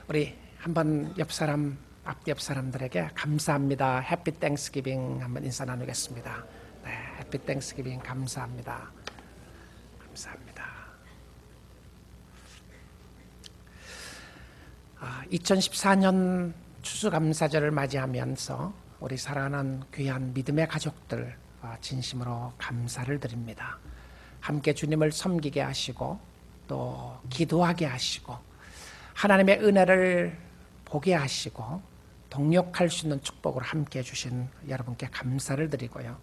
우리 한번 앞뒤 옆 사람들에게 감사합니다. 해피 땡스기빙 한번 인사 나누겠습니다. 네, 해피 땡스기빙 감사합니다. 감사합니다. 2014년 추수감사절을 맞이하면서 우리 사랑하는 귀한 믿음의 가족들 진심으로 감사를 드립니다. 함께 주님을 섬기게 하시고 또 기도하게 하시고 하나님의 은혜를 보게 하시고 동력할 수 있는 축복을 함께 해주신 여러분께 감사를 드리고요.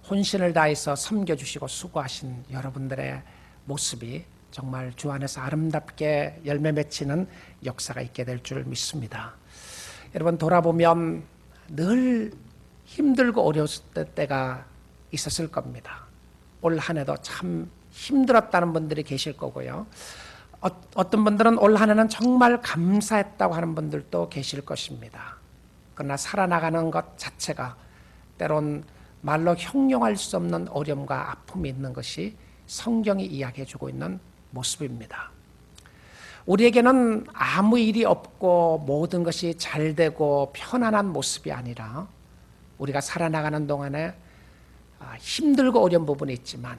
혼신을 다해서 섬겨주시고 수고하신 여러분들의 모습이 정말 주 안에서 아름답게 열매 맺히는 역사가 있게 될 줄 믿습니다. 여러분 돌아보면 늘 힘들고 어려웠을 때가 있었을 겁니다. 올 한 해도 참 힘들었다는 분들이 계실 거고요. 어떤 분들은 올 한 해는 정말 감사했다고 하는 분들도 계실 것입니다. 그러나 살아나가는 것 자체가 때론 말로 형용할 수 없는 어려움과 아픔이 있는 것이 성경이 이야기해 주고 있는 모습입니다. 우리에게는 아무 일이 없고 모든 것이 잘 되고 편안한 모습이 아니라 우리가 살아나가는 동안에 힘들고 어려운 부분이 있지만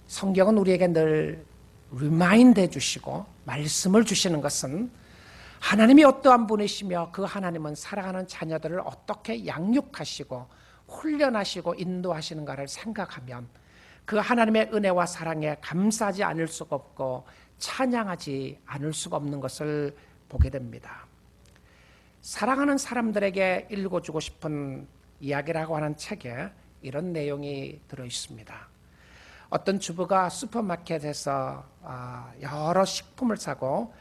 성경은 우리에게 늘 리마인드 해주시고 말씀을 주시는 것은 하나님이 어떠한 분이시며 그 하나님은 살아가는 자녀들을 어떻게 양육하시고 훈련하시고 인도하시는가를 생각하면 그 하나님의 은혜와 사랑에 감사하지 않을 수가 없고 찬양하지 않을 수가 없는 것을 보게 됩니다. 사랑하는 사람들에게 읽어주고 싶은 이야기라고 하는 책에 이런 내용이 들어있습니다. 어떤 주부가 슈퍼마켓에서 여러 식품을 사고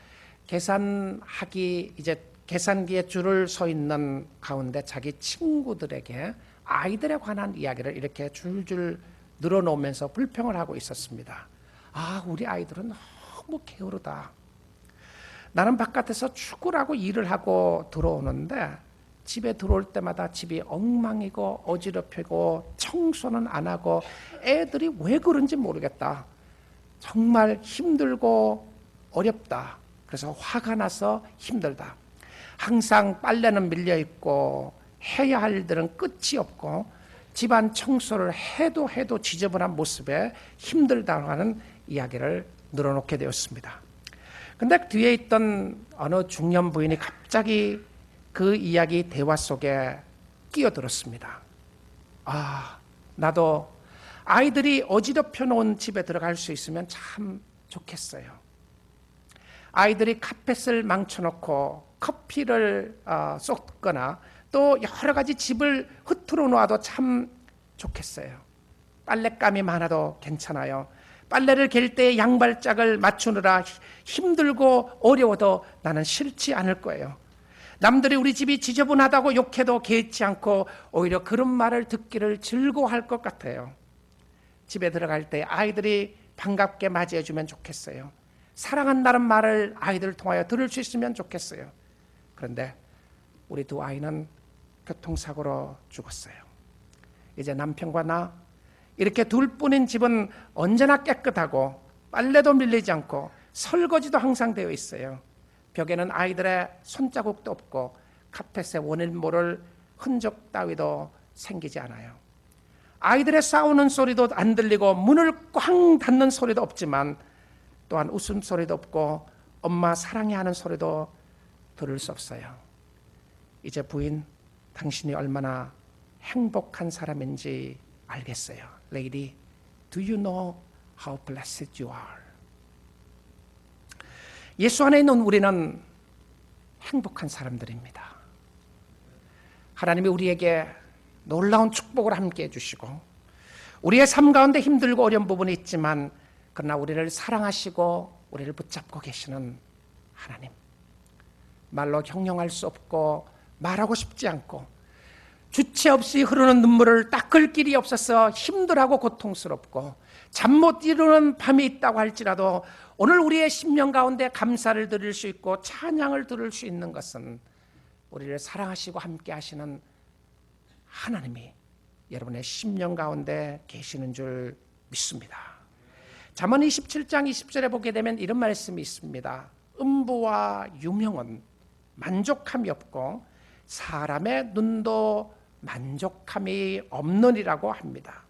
계산기에 줄을 서 있는 가운데 자기 친구들에게 아이들에 관한 이야기를 이렇게 줄줄 늘어놓으면서 불평을 하고 있었습니다. 우리 아이들은 너무 게으르다. 나는 바깥에서 축구라고 일을 하고 들어오는데 집에 들어올 때마다 집이 엉망이고 어지럽히고 청소는 안 하고 애들이 왜 그런지 모르겠다. 정말 힘들고 어렵다. 그래서 화가 나서 힘들다. 항상 빨래는 밀려있고 해야 할 일들은 끝이 없고 집안 청소를 해도 지저분한 모습에 힘들다고 하는 이야기를 늘어놓게 되었습니다. 근데 뒤에 있던 어느 중년 부인이 갑자기 그 이야기 대화 속에 끼어들었습니다. 나도 아이들이 어지럽혀 놓은 집에 들어갈 수 있으면 참 좋겠어요. 아이들이 카펫을 망쳐놓고 커피를 쏟거나 또 여러 가지 집을 흐트러 놓아도 참 좋겠어요. 빨랫감이 많아도 괜찮아요. 빨래를 갤 때 양발짝을 맞추느라 힘들고 어려워도 나는 싫지 않을 거예요. 남들이 우리 집이 지저분하다고 욕해도 개의치 않고 오히려 그런 말을 듣기를 즐거워할 것 같아요. 집에 들어갈 때 아이들이 반갑게 맞이해주면 좋겠어요. 사랑한다는 말을 아이들을 통하여 들을 수 있으면 좋겠어요. 그런데 우리 두 아이는 교통사고로 죽었어요. 이제 남편과 나 이렇게 둘뿐인 집은 언제나 깨끗하고 빨래도 밀리지 않고 설거지도 항상 되어 있어요. 벽에는 아이들의 손자국도 없고 카펫에 원인 모를 흔적 따위도 생기지 않아요. 아이들의 싸우는 소리도 안 들리고 문을 꽝 닫는 소리도 없지만 또한 웃음소리도 없고 엄마 사랑해 하는 소리도 들을 수 없어요. 이제 부인, 당신이 얼마나 행복한 사람인지 알겠어요. Lady, do you know how blessed you are? 예수 안에 있는 우리는 행복한 사람들입니다. 하나님이 우리에게 놀라운 축복을 함께 해주시고 우리의 삶 가운데 힘들고 어려운 부분이 있지만 그러나 우리를 사랑하시고 우리를 붙잡고 계시는 하나님, 말로 형용할 수 없고 말하고 싶지 않고 주체 없이 흐르는 눈물을 닦을 길이 없어서 힘들하고 고통스럽고 잠 못 이루는 밤이 있다고 할지라도 오늘 우리의 심령 가운데 감사를 드릴 수 있고 찬양을 들을 수 있는 것은 우리를 사랑하시고 함께 하시는 하나님이 여러분의 심령 가운데 계시는 줄 믿습니다. 잠언 27장 20절에 보게 되면 이런 말씀이 있습니다. 음부와 유명은 만족함이 없고 사람의 눈도 만족함이 없느니라고 합니다.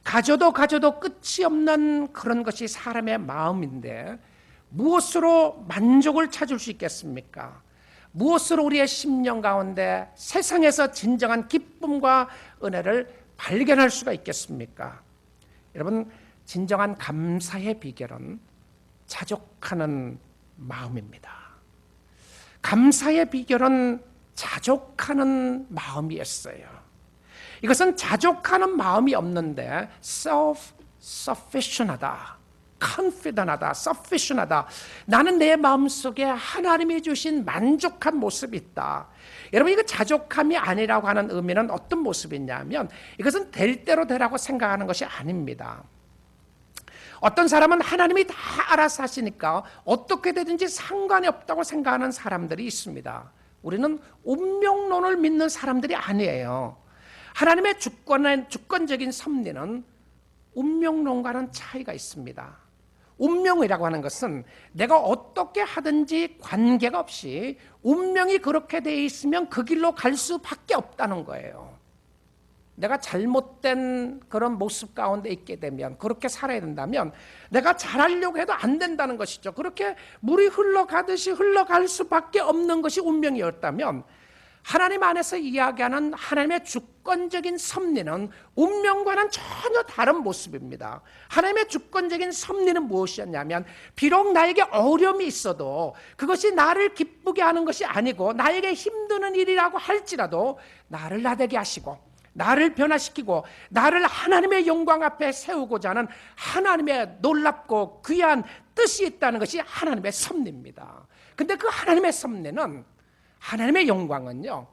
가져도 끝이 없는 그런 것이 사람의 마음인데 무엇으로 만족을 찾을 수 있겠습니까? 무엇으로 우리의 심령 가운데 세상에서 진정한 기쁨과 은혜를 발견할 수가 있겠습니까? 여러분, 진정한 감사의 비결은 자족하는 마음입니다. 감사의 비결은 자족하는 마음이었어요. 이것은 자족하는 마음이 없는데 self-sufficient하다, confident하다, sufficient하다. 나는 내 마음속에 하나님이 주신 만족한 모습이 있다. 여러분, 이거 자족함이 아니라고 하는 의미는 어떤 모습이냐면 이것은 될 대로 되라고 생각하는 것이 아닙니다. 어떤 사람은 하나님이 다 알아서 하시니까 어떻게 되든지 상관이 없다고 생각하는 사람들이 있습니다. 우리는 운명론을 믿는 사람들이 아니에요. 하나님의 주권적인 섭리는 운명론과는 차이가 있습니다. 운명이라고 하는 것은 내가 어떻게 하든지 관계가 없이 운명이 그렇게 돼 있으면 그 길로 갈 수밖에 없다는 거예요. 내가 잘못된 그런 모습 가운데 있게 되면, 그렇게 살아야 된다면 내가 잘하려고 해도 안 된다는 것이죠. 그렇게 물이 흘러가듯이 흘러갈 수밖에 없는 것이 운명이었다면, 하나님 안에서 이야기하는 하나님의 주권적인 섭리는 운명과는 전혀 다른 모습입니다. 하나님의 주권적인 섭리는 무엇이었냐면, 비록 나에게 어려움이 있어도 그것이 나를 기쁘게 하는 것이 아니고 나에게 힘드는 일이라고 할지라도 나를 나대게 하시고 나를 변화시키고 나를 하나님의 영광 앞에 세우고자 하는 하나님의 놀랍고 귀한 뜻이 있다는 것이 하나님의 섭리입니다. 근데 그 하나님의 섭리는, 하나님의 영광은요,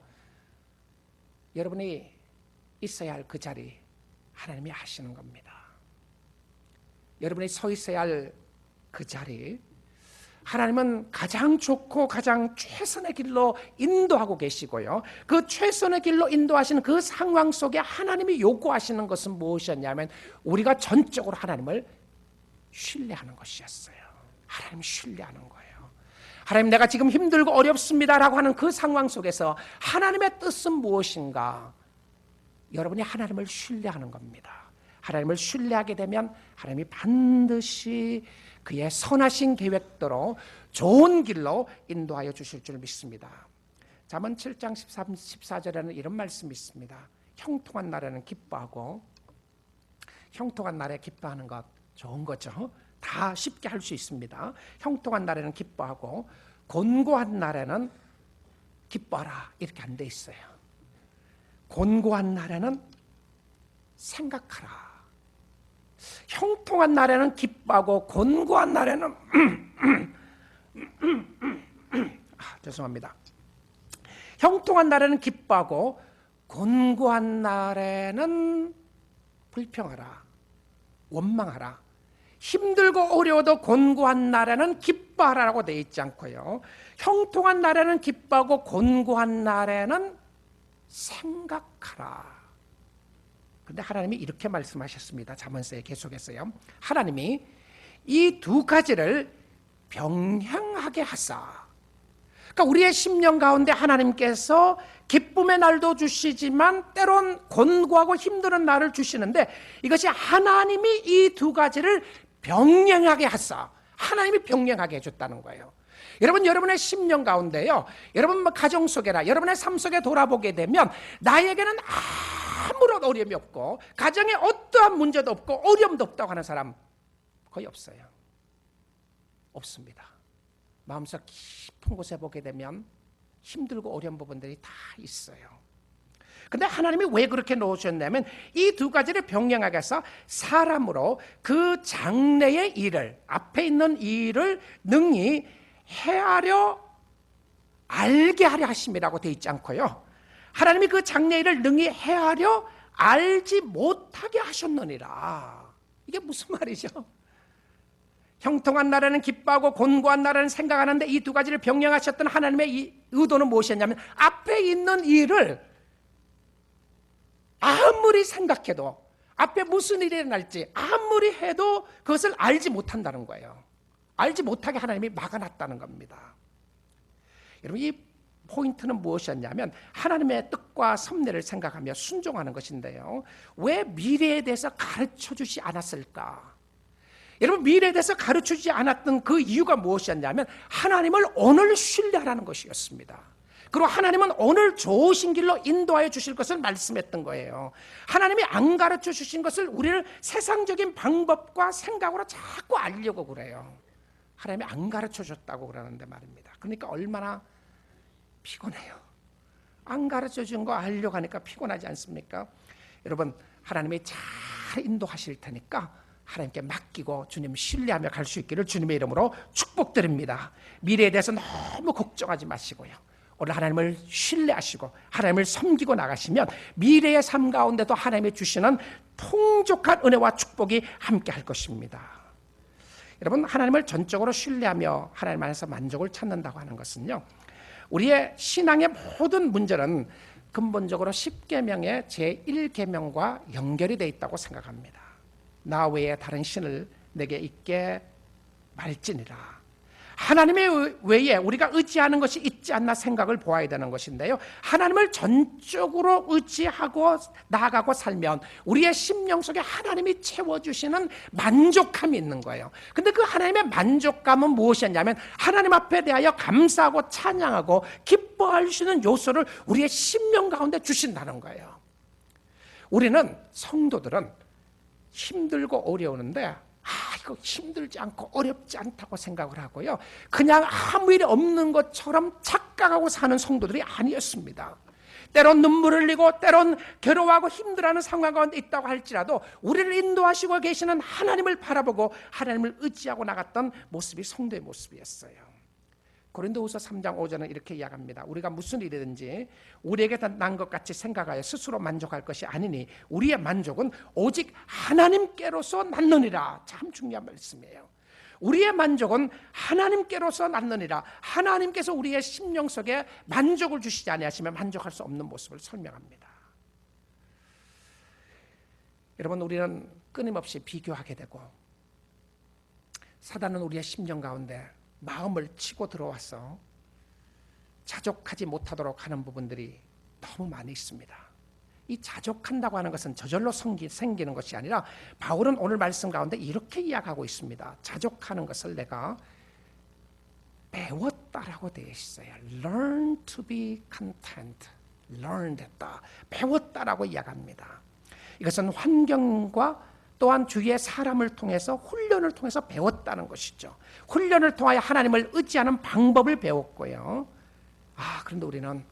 여러분이 있어야 할 그 자리 하나님이 하시는 겁니다. 여러분이 서 있어야 할 그 자리 하나님은 가장 좋고 가장 최선의 길로 인도하고 계시고요. 그 최선의 길로 인도하시는 그 상황 속에 하나님이 요구하시는 것은 무엇이었냐면 우리가 전적으로 하나님을 신뢰하는 것이었어요. 하나님 신뢰하는 거예요. 하나님, 내가 지금 힘들고 어렵습니다라고 하는 그 상황 속에서 하나님의 뜻은 무엇인가? 여러분이 하나님을 신뢰하는 겁니다. 하나님을 신뢰하게 되면 하나님이 반드시 그의 선하신 계획대로 좋은 길로 인도하여 주실 줄 믿습니다. 잠언 7장 13, 14절에는 이런 말씀이 있습니다. 형통한 날에는 기뻐하고, 형통한 날에 기뻐하는 것 좋은 거죠. 다 쉽게 할 수 있습니다. 형통한 날에는 기뻐하고 곤고한 날에는 기뻐하라, 이렇게 안 돼 있어요. 곤고한 날에는 생각하라. 형통한 날에는 기뻐하고 곤고한 날에는 죄송합니다. 형통한 날에는 기뻐하고 곤고한 날에는 불평하라, 원망하라. 힘들고 어려워도 곤고한 날에는 기뻐하라고 되어 있지 않고요, 형통한 날에는 기뻐하고 곤고한 날에는 생각하라. 그런데 하나님이 이렇게 말씀하셨습니다. 잠언서에 계속해서요, 하나님이 이 두 가지를 병행하게 하사, 그러니까 우리의 심령 가운데 하나님께서 기쁨의 날도 주시지만 때론 곤고하고 힘든 날을 주시는데, 이것이 하나님이 이 두 가지를 병행하게 하사, 하나님이 병행하게 해줬다는 거예요. 여러분, 여러분의 심령 가운데요, 여러분 가정 속에나 여러분의 삶 속에 돌아보게 되면 나에게는 아무런 어려움이 없고 가정에 어떠한 문제도 없고 어려움도 없다고 하는 사람 거의 없어요. 없습니다. 마음속 깊은 곳에 보게 되면 힘들고 어려운 부분들이 다 있어요. 근데 하나님이 왜 그렇게 놓으셨냐면 이 두 가지를 병행하게 해서 사람으로 그 장래의 일을, 앞에 있는 일을 능히 헤아려 알게 하려 하심이라고 되어 있지 않고요, 하나님이 그 장래의 일을 능히 헤아려 알지 못하게 하셨느니라. 이게 무슨 말이죠? 형통한 날에는 기뻐하고 곤고한 날에는 생각하는데 이 두 가지를 병행하셨던 하나님의 이 의도는 무엇이었냐면, 앞에 있는 일을 아무리 생각해도, 앞에 무슨 일이 일어날지 아무리 해도 그것을 알지 못한다는 거예요. 알지 못하게 하나님이 막아놨다는 겁니다. 여러분, 이 포인트는 무엇이었냐면 하나님의 뜻과 섭리를 생각하며 순종하는 것인데요. 왜 미래에 대해서 가르쳐주지 않았을까? 여러분, 미래에 대해서 가르쳐주지 않았던 그 이유가 무엇이었냐면 하나님을 오늘 신뢰하라는 것이었습니다. 그리고 하나님은 오늘 좋으신 길로 인도하여 주실 것을 말씀했던 거예요. 하나님이 안 가르쳐 주신 것을 우리를 세상적인 방법과 생각으로 자꾸 알려고 그래요. 하나님이 안 가르쳐 줬다고 그러는데 말입니다. 그러니까 얼마나 피곤해요. 안 가르쳐 준 거 알려고 하니까 피곤하지 않습니까? 여러분, 하나님이 잘 인도하실 테니까 하나님께 맡기고 주님 신뢰하며 갈 수 있기를 주님의 이름으로 축복드립니다. 미래에 대해서 너무 걱정하지 마시고요. 오늘 하나님을 신뢰하시고 하나님을 섬기고 나가시면 미래의 삶 가운데도 하나님이 주시는 풍족한 은혜와 축복이 함께 할 것입니다. 여러분, 하나님을 전적으로 신뢰하며 하나님 안에서 만족을 찾는다고 하는 것은요, 우리의 신앙의 모든 문제는 근본적으로 10계명의 제1계명과 연결이 되어 있다고 생각합니다. 나 외에 다른 신을 내게 있게 말지니라. 하나님의 외에 우리가 의지하는 것이 있지 않나 생각을 보아야 되는 것인데요, 하나님을 전적으로 의지하고 나아가고 살면 우리의 심령 속에 하나님이 채워주시는 만족감이 있는 거예요. 근데 그 하나님의 만족감은 무엇이었냐면 하나님 앞에 대하여 감사하고 찬양하고 기뻐할 수 있는 요소를 우리의 심령 가운데 주신다는 거예요. 우리는 성도들은 힘들고 어려우는데 이거 힘들지 않고 어렵지 않다고 생각을 하고요, 그냥 아무 일이 없는 것처럼 착각하고 사는 성도들이 아니었습니다. 때론 눈물을 흘리고 때론 괴로워하고 힘들어하는 상황 가운데 있다고 할지라도 우리를 인도하시고 계시는 하나님을 바라보고 하나님을 의지하고 나갔던 모습이 성도의 모습이었어요. 고린도후서 3장 5절은 이렇게 이야기합니다. 우리가 무슨 일이든지 우리에게 난 것 같이 생각하여 스스로 만족할 것이 아니니 우리의 만족은 오직 하나님께로서 낳느니라. 참 중요한 말씀이에요. 우리의 만족은 하나님께로서 낳느니라. 하나님께서 우리의 심령 속에 만족을 주시지 아니하시면 만족할 수 없는 모습을 설명합니다. 여러분, 우리는 끊임없이 비교하게 되고 사단은 우리의 심령 가운데 마음을 치고 들어와서 자족하지 못하도록 하는 부분들이 너무 많이 있습니다. 이 자족한다고 하는 것은 저절로 생기는 것이 아니라 바울은 오늘 말씀 가운데 이렇게 이야기하고 있습니다. 자족하는 것을 내가 배웠다라고 되어 있어요. Learn to be content. Learned 했다. 배웠다라고 이야기합니다. 이것은 환경과 또한 주위의 사람을 통해서 훈련을 통해서 배웠다는 것이죠. 훈련을 통하여 하나님을 의지하는 방법을 배웠고요. 그런데 우리는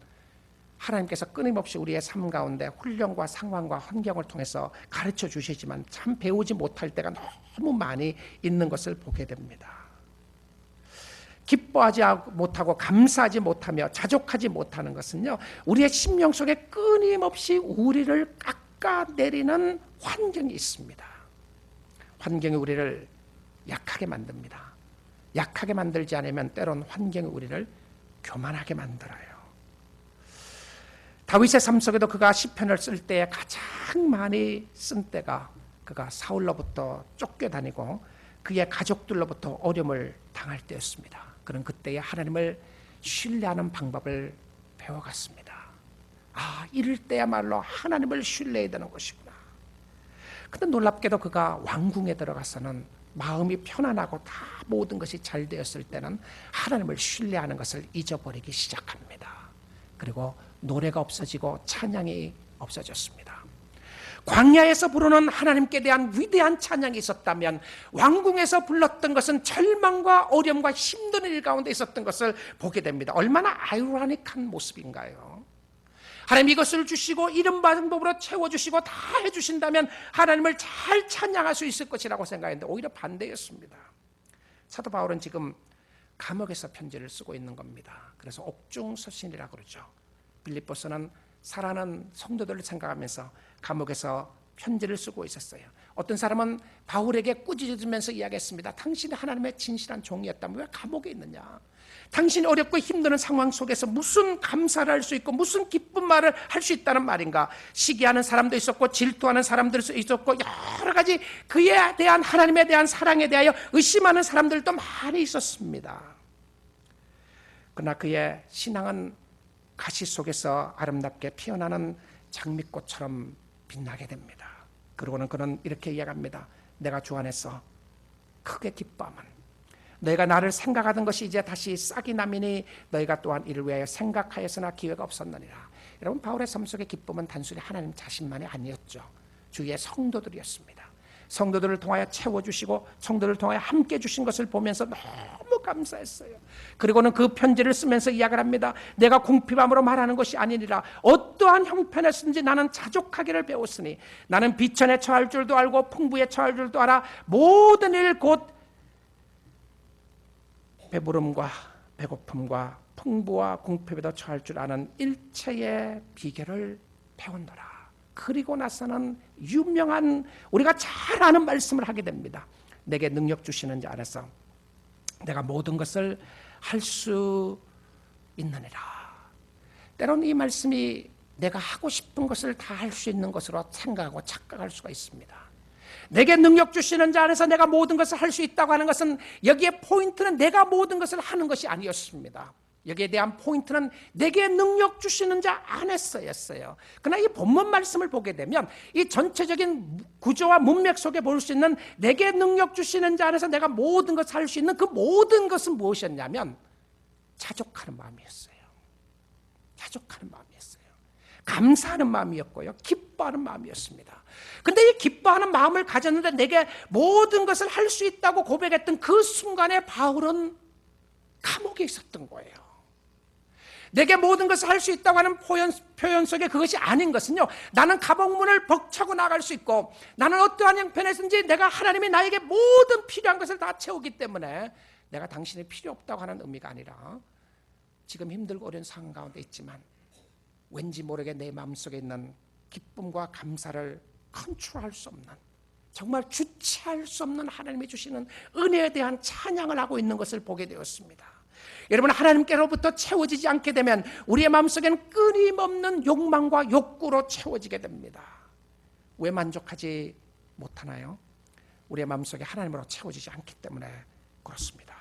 하나님께서 끊임없이 우리의 삶 가운데 훈련과 상황과 환경을 통해서 가르쳐 주시지만 참 배우지 못할 때가 너무 많이 있는 것을 보게 됩니다. 기뻐하지 못하고 감사하지 못하며 자족하지 못하는 것은요, 우리의 심령 속에 끊임없이 우리를 깎아내리는 환경이 있습니다. 환경이 우리를 약하게 만듭니다. 약하게 만들지 않으면 때론 환경이 우리를 교만하게 만들어요. 다윗의 삶 속에도 그가 시편을 쓸 때에 가장 많이 쓴 때가 그가 사울로부터 쫓겨다니고 그의 가족들로부터 어려움을 당할 때였습니다. 그는 그때에 하나님을 신뢰하는 방법을 배워갔습니다. 이럴 때야말로 하나님을 신뢰해야 되는 것이구나. 근데 놀랍게도 그가 왕궁에 들어가서는 마음이 편안하고 다 모든 것이 잘 되었을 때는 하나님을 신뢰하는 것을 잊어버리기 시작합니다. 그리고 노래가 없어지고 찬양이 없어졌습니다. 광야에서 부르는 하나님께 대한 위대한 찬양이 있었다면 왕궁에서 불렀던 것은 절망과 어려움과 힘든 일 가운데 있었던 것을 보게 됩니다. 얼마나 아이러니한 모습인가요? 하나님 이것을 주시고 이런 방법으로 채워주시고 다 해주신다면 하나님을 잘 찬양할 수 있을 것이라고 생각했는데 오히려 반대였습니다. 사도 바울은 지금 감옥에서 편지를 쓰고 있는 겁니다. 그래서 옥중서신이라고 그러죠. 빌립보서는 살아난 성도들을 생각하면서 감옥에서 편지를 쓰고 있었어요. 어떤 사람은 바울에게 꾸짖으면서 이야기했습니다. 당신이 하나님의 진실한 종이었다면 왜 감옥에 있느냐? 당신이 어렵고 힘든 상황 속에서 무슨 감사를 할 수 있고 무슨 기쁜 말을 할 수 있다는 말인가? 시기하는 사람도 있었고 질투하는 사람들도 있었고 여러 가지 그에 대한 하나님에 대한 사랑에 대하여 의심하는 사람들도 많이 있었습니다. 그러나 그의 신앙은 가시 속에서 아름답게 피어나는 장미꽃처럼 빛나게 됩니다. 그리고는 그는 이렇게 이야기합니다. 내가 주 안에서 크게 기뻐함은 너희가 나를 생각하던 것이 이제 다시 싹이 나미니 너희가 또한 이를 위하여 생각하였으나 기회가 없었느니라. 여러분, 바울의 삶 속의 기쁨은 단순히 하나님 자신만이 아니었죠. 주위의 성도들이었습니다. 성도들을 통하여 채워주시고 성도들을 통하여 함께 주신 것을 보면서 너무 감사했어요. 그리고는 그 편지를 쓰면서 이야기를 합니다. 내가 궁핍함으로 말하는 것이 아니니라. 어떠한 형편에 쓰든지 나는 자족하기를 배웠으니 나는 비천에 처할 줄도 알고 풍부에 처할 줄도 알아. 모든 일 곧 배부름과 배고픔과 풍부와 궁핍에도 처할 줄 아는 일체의 비결을 배웠노라. 그리고 나서는 유명한 우리가 잘 아는 말씀을 하게 됩니다. 내게 능력 주시는 자 안에서 내가 모든 것을 할 수 있느니라. 때로는 이 말씀이 내가 하고 싶은 것을 다 할 수 있는 것으로 생각하고 착각할 수가 있습니다. 내게 능력 주시는 자 안에서 내가 모든 것을 할 수 있다고 하는 것은 여기에 포인트는 내가 모든 것을 하는 것이 아니었습니다. 여기에 대한 포인트는 내게 능력 주시는 자 안에서였어요. 그러나 이 본문 말씀을 보게 되면 이 전체적인 구조와 문맥 속에 볼 수 있는 내게 능력 주시는 자 안에서 내가 모든 것을 할 수 있는 그 모든 것은 무엇이었냐면 자족하는 마음이었어요. 자족하는 마음이었어요. 감사하는 마음이었고요. 기뻐하는 마음이었습니다. 근데 이 기뻐하는 마음을 가졌는데 내게 모든 것을 할 수 있다고 고백했던 그 순간에 바울은 감옥에 있었던 거예요. 내게 모든 것을 할 수 있다고 하는 표현 속에 그것이 아닌 것은요, 나는 감옥문을 벅차고 나갈 수 있고 나는 어떠한 형편에서든지 내가 하나님이 나에게 모든 필요한 것을 다 채우기 때문에 내가 당신이 필요 없다고 하는 의미가 아니라 지금 힘들고 어려운 상황 가운데 있지만 왠지 모르게 내 마음속에 있는 기쁨과 감사를 컨트롤할 수 없는, 정말 주체할 수 없는 하나님이 주시는 은혜에 대한 찬양을 하고 있는 것을 보게 되었습니다. 여러분, 하나님께로부터 채워지지 않게 되면 우리의 마음속에는 끊임없는 욕망과 욕구로 채워지게 됩니다. 왜 만족하지 못하나요? 우리의 마음속에 하나님으로 채워지지 않기 때문에 그렇습니다.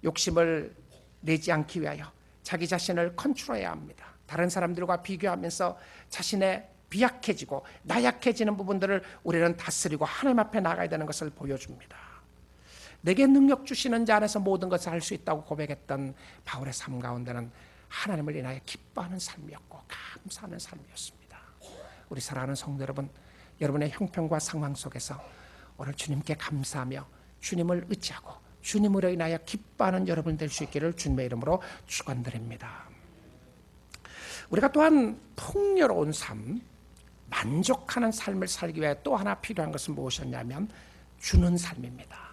욕심을 내지 않기 위하여 자기 자신을 컨트롤해야 합니다. 다른 사람들과 비교하면서 자신의 비약해지고 나약해지는 부분들을 우리는 다스리고 하나님 앞에 나가야 되는 것을 보여줍니다. 내게 능력 주시는 자 안에서 모든 것을 할 수 있다고 고백했던 바울의 삶 가운데는 하나님을 인하여 기뻐하는 삶이었고 감사하는 삶이었습니다. 우리 사랑하는 성도 여러분, 여러분의 형편과 상황 속에서 오늘 주님께 감사하며 주님을 의지하고 주님으로 인하여 기뻐하는 여러분 될 수 있기를 주님의 이름으로 축원드립니다. 우리가 또한 풍요로운 삶, 만족하는 삶을 살기 위해 또 하나 필요한 것은 무엇이었냐면 주는 삶입니다.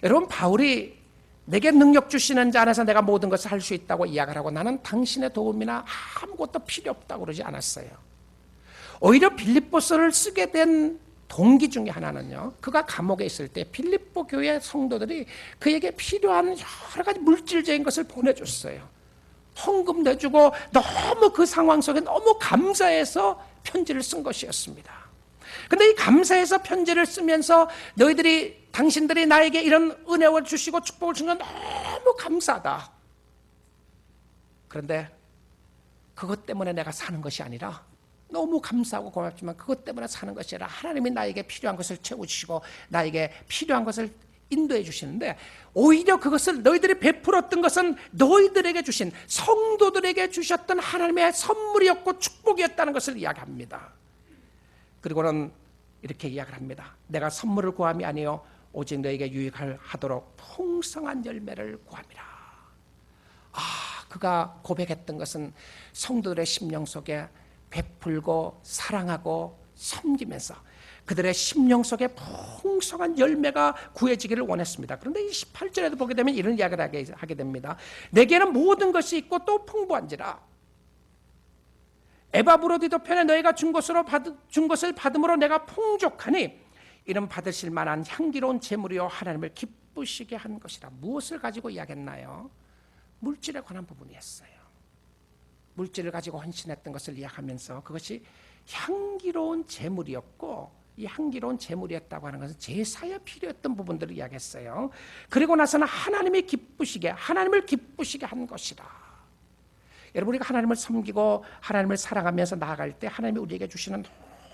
여러분, 바울이 내게 능력 주시는 자 안에서 내가 모든 것을 할 수 있다고 이야기를 하고 나는 당신의 도움이나 아무것도 필요 없다고 그러지 않았어요. 오히려 빌립보서를 쓰게 된 동기 중에 하나는요, 그가 감옥에 있을 때 빌립보 교회 성도들이 그에게 필요한 여러 가지 물질적인 것을 보내줬어요. 헌금 내주고 너무 그 상황 속에 너무 감사해서 편지를 쓴 것이었습니다. 근데 이 감사해서 편지를 쓰면서 당신들이 나에게 이런 은혜를 주시고 축복을 주는 건 너무 감사하다. 그런데 그것 때문에 내가 사는 것이 아니라, 너무 감사하고 고맙지만 그것 때문에 사는 것이 아니라 하나님이 나에게 필요한 것을 채워주시고 나에게 필요한 것을 인도해 주시는데, 오히려 그것을 너희들이 베풀었던 것은 너희들에게 주신, 성도들에게 주셨던 하나님의 선물이었고 축복이었다는 것을 이야기합니다. 그리고는 이렇게 이야기를 합니다. 내가 선물을 구함이 아니요 오직 너에게 유익하도록 풍성한 열매를 구함이라. 그가 고백했던 것은 성도들의 심령 속에 베풀고 사랑하고 섬기면서 그들의 심령 속에 풍성한 열매가 구해지기를 원했습니다. 그런데 이 18절에도 보게 되면 이런 이야기를 하게 됩니다. 내게는 모든 것이 있고 또 풍부한지라 에바브로디도 편에 너희가 준 것을 받음으로 내가 풍족하니 이는 받으실 만한 향기로운 제물이요 하나님을 기쁘시게 한 것이라. 무엇을 가지고 이야기했나요? 물질에 관한 부분이었어요. 물질을 가지고 헌신했던 것을 이야기하면서 그것이 향기로운 제물이었고, 이 향기로운 제물이었다고 하는 것은 제사에 필요했던 부분들을 이야기했어요. 그리고 나서는 하나님을 기쁘시게 한 것이라. 여러분, 우리가 하나님을 섬기고 하나님을 사랑하면서 나아갈 때 하나님이 우리에게 주시는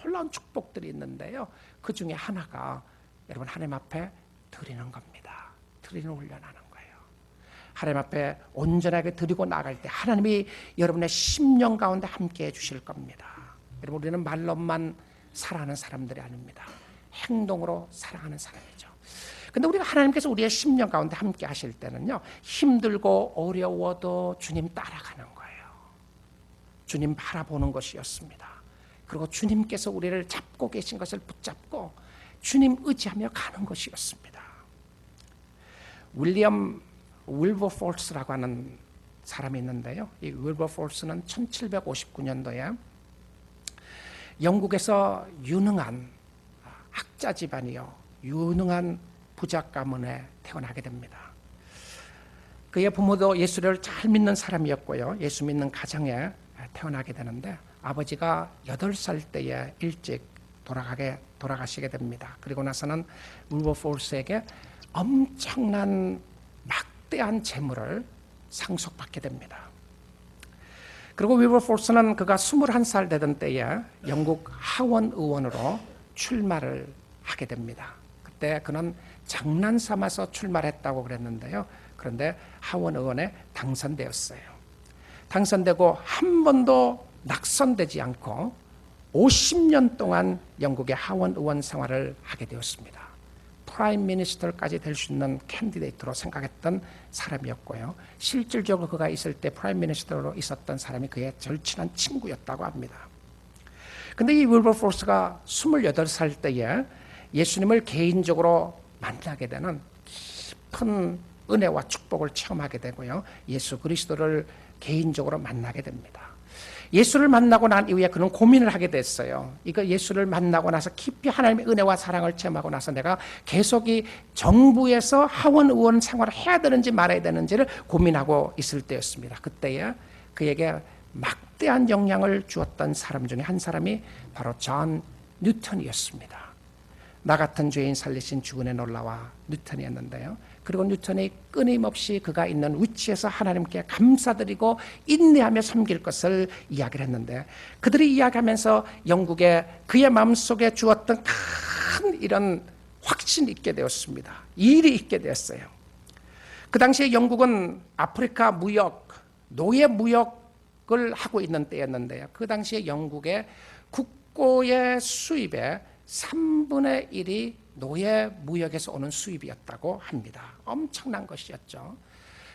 놀라운 축복들이 있는데요, 그 중에 하나가 여러분 하나님 앞에 드리는 겁니다. 드리는 훈련하는 거예요. 하나님 앞에 온전하게 드리고 나아갈 때 하나님이 여러분의 심령 가운데 함께 해주실 겁니다. 여러분, 우리는 말로만 사랑하는 사람들이 아닙니다. 행동으로 사랑하는 사람이죠. 근데 우리가 하나님께서 우리의 심령 가운데 함께 하실 때는요, 힘들고 어려워도 주님 따라가는 거예요. 주님 바라보는 것이었습니다. 그리고 주님께서 우리를 잡고 계신 것을 붙잡고 주님 의지하며 가는 것이었습니다. 윌리엄 윌버포스라고 하는 사람이 있는데요, 이 윌버포스는 1759년도에 영국에서 유능한 학자 집안이요, 유능한 부자 가문에 태어나게 됩니다. 그의 부모도 예수를 잘 믿는 사람이었고요, 예수 믿는 가정에 태어나게 되는데 아버지가 8살 때에 일찍 돌아가시게 됩니다. 그리고 나서는 윌버포스에게 엄청난 막대한 재물을 상속받게 됩니다. 그리고 윌버포스는 그가 21살 되던 때에 영국 하원 의원으로 출마를 하게 됩니다. 그때 그는 장난 삼아서 출마했다고 그랬는데요, 그런데 하원 의원에 당선되었어요. 당선되고 한 번도 낙선되지 않고 50년 동안 영국의 하원 의원 생활을 하게 되었습니다. 프라임 미니스터까지 될 수 있는 캔디데이트로 생각했던 사람이었고요, 실질적으로 그가 있을 때 프라임 미니스터로 있었던 사람이 그의 절친한 친구였다고 합니다. 근데 이 윌버포스가 28살 때에 예수님을 개인적으로 만나게 되는 깊은 은혜와 축복을 체험하게 되고요, 예수 그리스도를 개인적으로 만나게 됩니다. 예수를 만나고 난 이후에 그는 고민을 하게 됐어요. 이거 예수를 만나고 나서 깊이 하나님의 은혜와 사랑을 체험하고 나서 내가 계속 이 정부에서 하원 의원 생활을 해야 되는지 말아야 되는지를 고민하고 있을 때였습니다. 그때에 그에게 막대한 영향을 주었던 사람 중에 한 사람이 바로 존 뉴턴이었습니다. 나 같은 죄인 살리신 주은의 놀라와 뉴턴이었는데요, 그리고 뉴턴이 끊임없이 그가 있는 위치에서 하나님께 감사드리고 인내하며 섬길 것을 이야기를 했는데, 그들이 이야기하면서 영국에 그의 마음속에 주었던 큰 이런 확신이 있게 되었습니다. 일이 있게 되었어요. 그 당시에 영국은 아프리카 무역, 노예 무역을 하고 있는 때였는데요, 그 당시에 영국의 국고의 수입의 3분의 1이 노예 무역에서 오는 수입이었다고 합니다. 엄청난 것이었죠.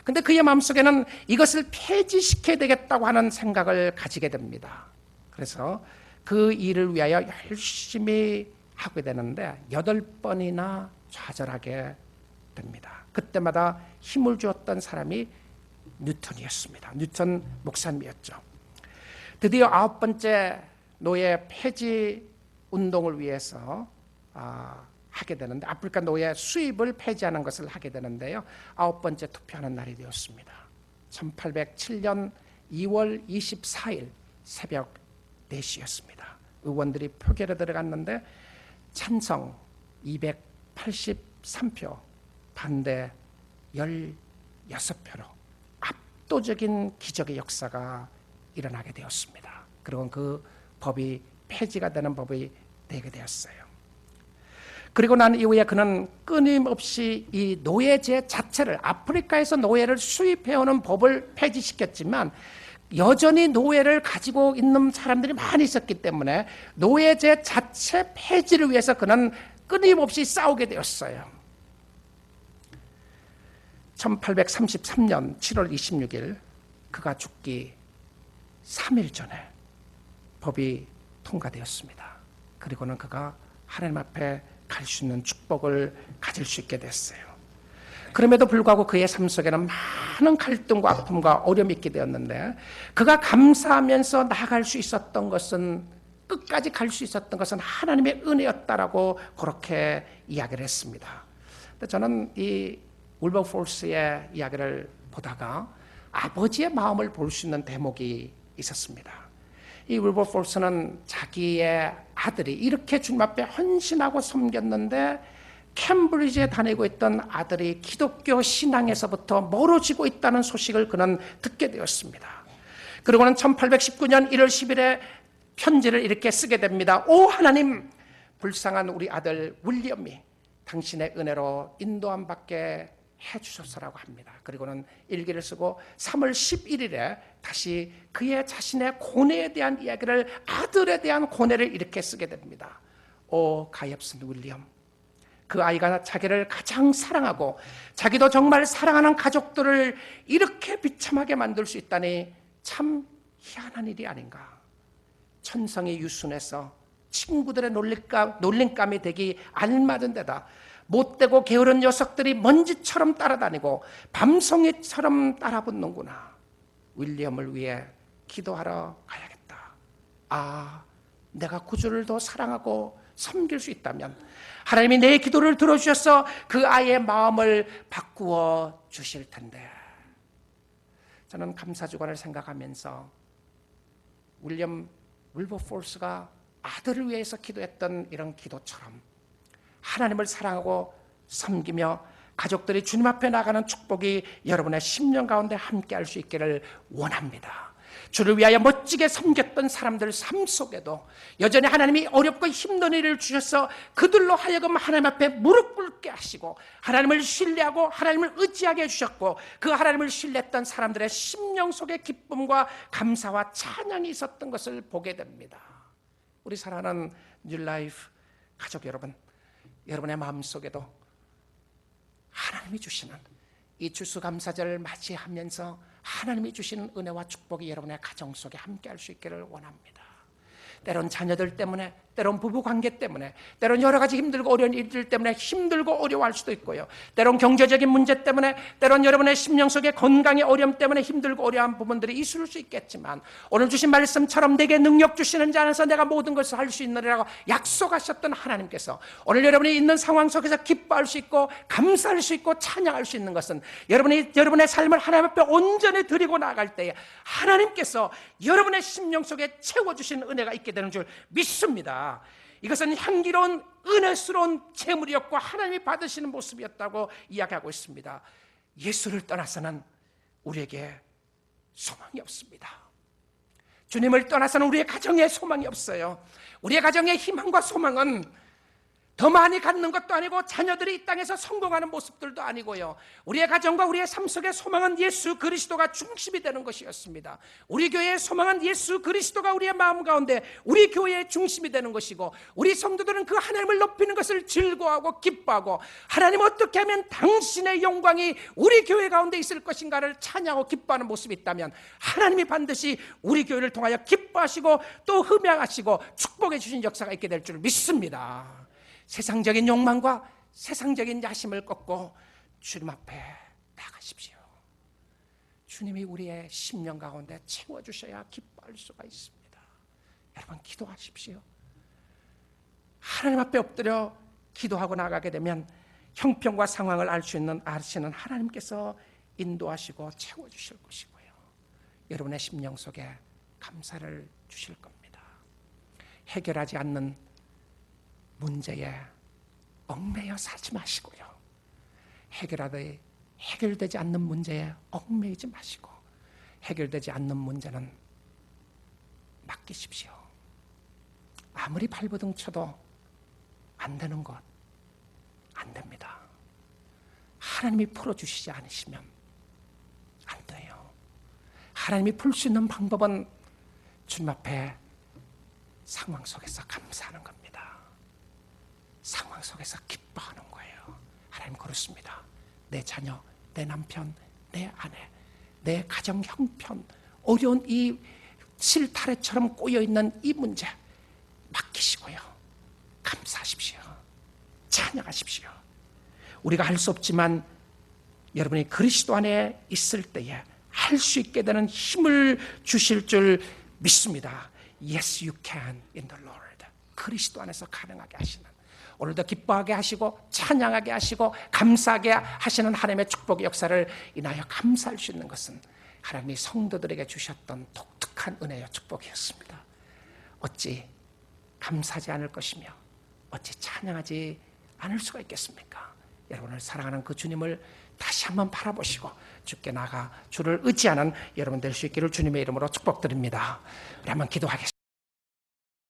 근데 그의 마음속에는 이것을 폐지시켜야 되겠다고 하는 생각을 가지게 됩니다. 그래서 그 일을 위하여 열심히 하게 되는데 8번이나 좌절하게 됩니다. 그때마다 힘을 주었던 사람이 뉴턴이었습니다. 뉴턴 목사님이었죠. 드디어 9번째 노예 폐지 운동을 위해서 하게 되는데, 아프리카 노예 수입을 폐지하는 것을 하게 되는데요, 9번째 투표하는 날이 되었습니다. 1807년 2월 24일 새벽 4시였습니다. 의원들이 표결에 들어갔는데 찬성 283표, 반대 16표로 압도적인 기적의 역사가 일어나게 되었습니다. 그리고 그 법이 폐지가 되는 법이 되게 되었어요. 그리고 난 이후에 그는 끊임없이 이 노예제 자체를, 아프리카에서 노예를 수입해오는 법을 폐지시켰지만 여전히 노예를 가지고 있는 사람들이 많이 있었기 때문에 노예제 자체 폐지를 위해서 그는 끊임없이 싸우게 되었어요. 1833년 7월 26일 그가 죽기 3일 전에 법이 통과되었습니다. 그리고는 그가 하나님 앞에 갈 수 있는 축복을 가질 수 있게 됐어요. 그럼에도 불구하고 그의 삶 속에는 많은 갈등과 아픔과 어려움이 있게 되었는데, 그가 감사하면서 나아갈 수 있었던 것은, 끝까지 갈 수 있었던 것은 하나님의 은혜였다라고 그렇게 이야기를 했습니다. 근데 저는 이 윌버포스의 이야기를 보다가 아버지의 마음을 볼 수 있는 대목이 있었습니다. 이 윌버포스는 자기의 아들이 이렇게 주님 앞에 헌신하고 섬겼는데 캠브리지에 다니고 있던 아들이 기독교 신앙에서부터 멀어지고 있다는 소식을 그는 듣게 되었습니다. 그리고는 1819년 1월 10일에 편지를 이렇게 쓰게 됩니다. 오 하나님, 불쌍한 우리 아들 윌리엄이 당신의 은혜로 인도함 받게 해주셨어라고 합니다. 그리고는 일기를 쓰고 3월 11일에 다시 그의 자신의 고뇌에 대한 이야기를, 아들에 대한 고뇌를 이렇게 쓰게 됩니다. 오 가엾은 윌리엄, 그 아이가 자기를 가장 사랑하고 자기도 정말 사랑하는 가족들을 이렇게 비참하게 만들 수 있다니 참 희한한 일이 아닌가. 천성이 유순해서 친구들의 놀림감이 되기 알맞은 데다 못되고 게으른 녀석들이 먼지처럼 따라다니고 밤송이처럼 따라붙는구나. 윌리엄을 위해 기도하러 가야겠다. 아, 내가 구주를 더 사랑하고 섬길 수 있다면 하나님이 내 기도를 들어주셔서 그 아이의 마음을 바꾸어 주실 텐데. 저는 감사주간을 생각하면서 윌리엄 윌버포스가 아들을 위해서 기도했던 이런 기도처럼 하나님을 사랑하고 섬기며 가족들이 주님 앞에 나가는 축복이 여러분의 10년 가운데 함께 할 수 있기를 원합니다. 주를 위하여 멋지게 섬겼던 사람들 삶 속에도 여전히 하나님이 어렵고 힘든 일을 주셔서 그들로 하여금 하나님 앞에 무릎 꿇게 하시고 하나님을 신뢰하고 하나님을 의지하게 해주셨고, 그 하나님을 신뢰했던 사람들의 심령 속에 기쁨과 감사와 찬양이 있었던 것을 보게 됩니다. 우리 사랑하는 뉴라이프 가족 여러분, 여러분의 마음속에도 하나님이 주시는 이 추수감사절을 맞이하면서 하나님이 주시는 은혜와 축복이 여러분의 가정 속에 함께 할 수 있기를 원합니다. 때론 자녀들 때문에, 때론 부부관계 때문에, 때론 여러 가지 힘들고 어려운 일들 때문에 힘들고 어려워할 수도 있고요. 때론 경제적인 문제 때문에, 때론 여러분의 심령 속에 건강의 어려움 때문에 힘들고 어려운 부분들이 있을 수 있겠지만, 오늘 주신 말씀처럼 내게 능력 주시는 자 안에서 내가 모든 것을 할 수 있느라고 약속하셨던 하나님께서 오늘 여러분이 있는 상황 속에서 기뻐할 수 있고 감사할 수 있고 찬양할 수 있는 것은 여러분의 삶을 하나님 앞에 온전히 드리고 나갈 때에 하나님께서 여러분의 심령 속에 채워주신 은혜가 있게 되는 줄 믿습니다. 이것은 향기로운 은혜스러운 재물이었고 하나님이 받으시는 모습이었다고 이야기하고 있습니다. 예수를 떠나서는 우리에게 소망이 없습니다. 주님을 떠나서는 우리의 가정에 소망이 없어요. 우리의 가정의 희망과 소망은 더 많이 갖는 것도 아니고 자녀들이 이 땅에서 성공하는 모습들도 아니고요. 우리의 가정과 우리의 삶 속의 소망은 예수 그리스도가 중심이 되는 것이었습니다. 우리 교회의 소망은 예수 그리스도가 우리의 마음 가운데 우리 교회의 중심이 되는 것이고, 우리 성도들은 그 하나님을 높이는 것을 즐거워하고 기뻐하고, 하나님 어떻게 하면 당신의 영광이 우리 교회 가운데 있을 것인가를 찬양하고 기뻐하는 모습이 있다면 하나님이 반드시 우리 교회를 통하여 기뻐하시고 또 흠양하시고 축복해 주신 역사가 있게 될 줄 믿습니다. 세상적인 욕망과 세상적인 야심을 꺾고 주님 앞에 나가십시오. 주님이 우리의 심령 가운데 채워주셔야 기뻐할 수가 있습니다. 여러분 기도하십시오. 하나님 앞에 엎드려 기도하고 나가게 되면 형편과 상황을 알 수 있는 아시는 하나님께서 인도하시고 채워주실 것이고요. 여러분의 심령 속에 감사를 주실 겁니다. 해결하지 않는 문제에 얽매여 살지 마시고요. 해결되지 않는 문제에 얽매이지 마시고, 해결되지 않는 문제는 맡기십시오. 아무리 발버둥 쳐도 안 되는 것, 안 됩니다. 하나님이 풀어주시지 않으시면 안 돼요. 하나님이 풀 수 있는 방법은 주님 앞에 상황 속에서 감사하는 겁니다. 상황 속에서 기뻐하는 거예요. 하나님 그렇습니다. 내 자녀, 내 남편, 내 아내, 내 가정 형편, 어려운 이 실타래처럼 꼬여있는 이 문제 맡기시고요. 감사하십시오. 찬양하십시오. 우리가 할 수 없지만 여러분이 그리스도 안에 있을 때에 할 수 있게 되는 힘을 주실 줄 믿습니다. Yes, you can in the Lord. 그리스도 안에서 가능하게 하시는, 오늘도 기뻐하게 하시고 찬양하게 하시고 감사하게 하시는 하나님의 축복의 역사를 인하여 감사할 수 있는 것은 하나님이 성도들에게 주셨던 독특한 은혜와 축복이었습니다. 어찌 감사하지 않을 것이며 어찌 찬양하지 않을 수가 있겠습니까? 여러분을 사랑하는 그 주님을 다시 한번 바라보시고 주께 나가 주를 의지하는 여러분 될 수 있기를 주님의 이름으로 축복드립니다. 우리 한번 기도하겠습니다.